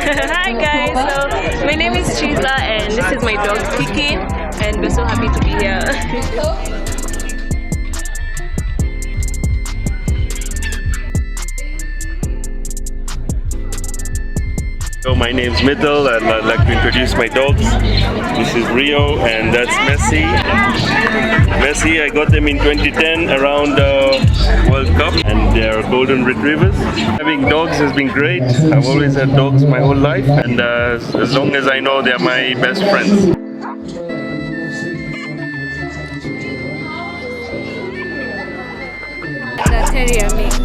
Hi guys, so my name is Chizla and this is my dog Kiki and we're so happy to be here. So my name's Mittel and I'd like to introduce my dogs. This is Rio and that's Messi. Messi, I got them in 2010 around the World Cup and they're golden retrievers. Having dogs has been great. I've always had dogs my whole life and as long as I know, they're my best friends. The terrier mix.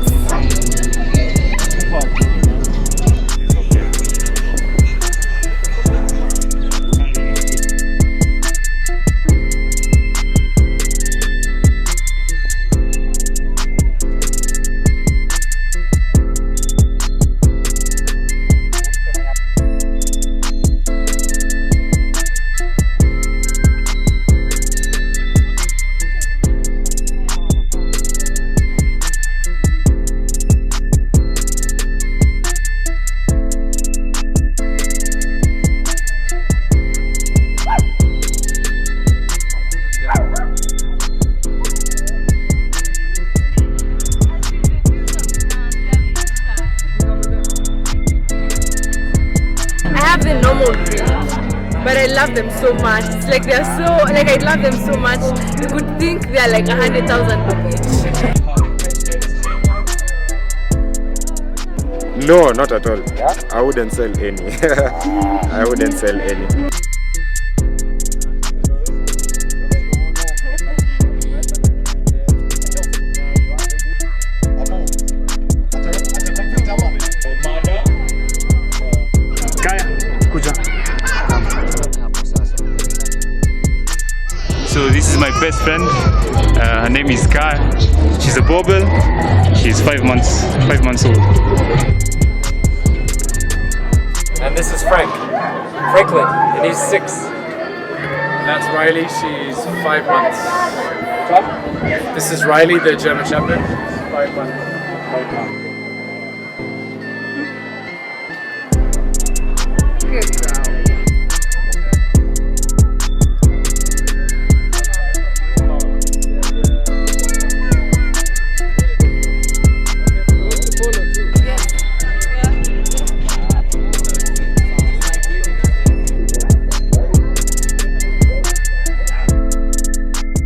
The normal breed, but I love them so much. It's like they're so, like I love them so much. You could think they're like 100,000 per each. No, not at all. I wouldn't sell any. I wouldn't sell any. So this is my best friend. Her name is Kai. She's a bobble. She's 5 months old. And this is Franklin, and he's 6. And that's Riley. She's 5 months. This is Riley, the German Shepherd. 5 months. Good girl.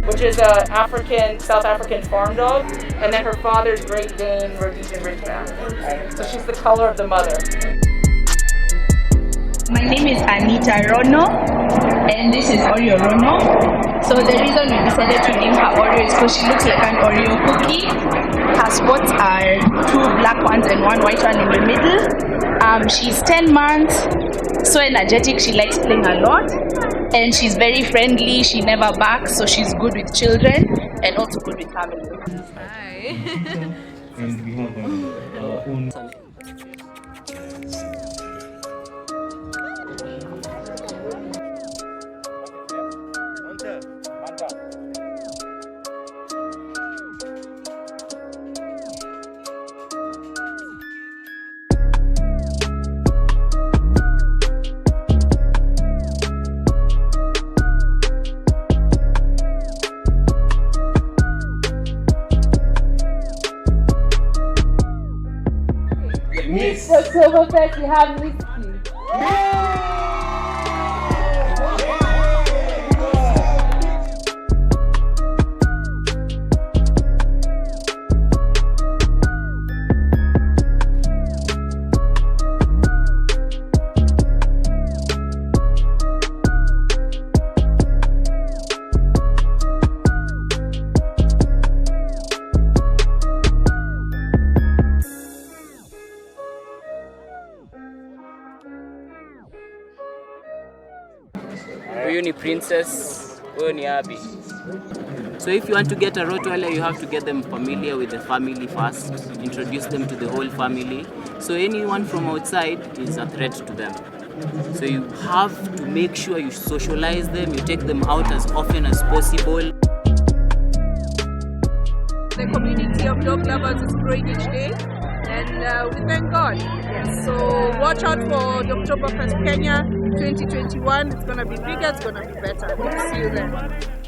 Which is an South African farm dog, and then her father's Great Dane, Rhodesian Ridgeback. So she's the color of the mother. My name is Anita Rono, and this is Oreo Rono. So the reason we decided to name her Oreo is because she looks like an Oreo cookie. Her spots are 2 black ones and 1 white one in the middle. She's 10 months, so energetic, she likes playing a lot. And she's very friendly, she never barks, so she's good with children and also good with family. Hi. And we have our own. For Silverfest, we have whiskey. Huyu ni Princess, huyu ni Abby. So if you want to get a Rottweiler, you have to get them familiar with the family first, introduce them to the whole family. So anyone from outside is a threat to them. So you have to make sure you socialize them, you take them out as often as possible. The community of dog lovers is growing each day, and we thank God. Yes. So watch out for the Oktoberfest Kenya 2021. It's gonna be bigger. It's gonna be better. Hope to see you there.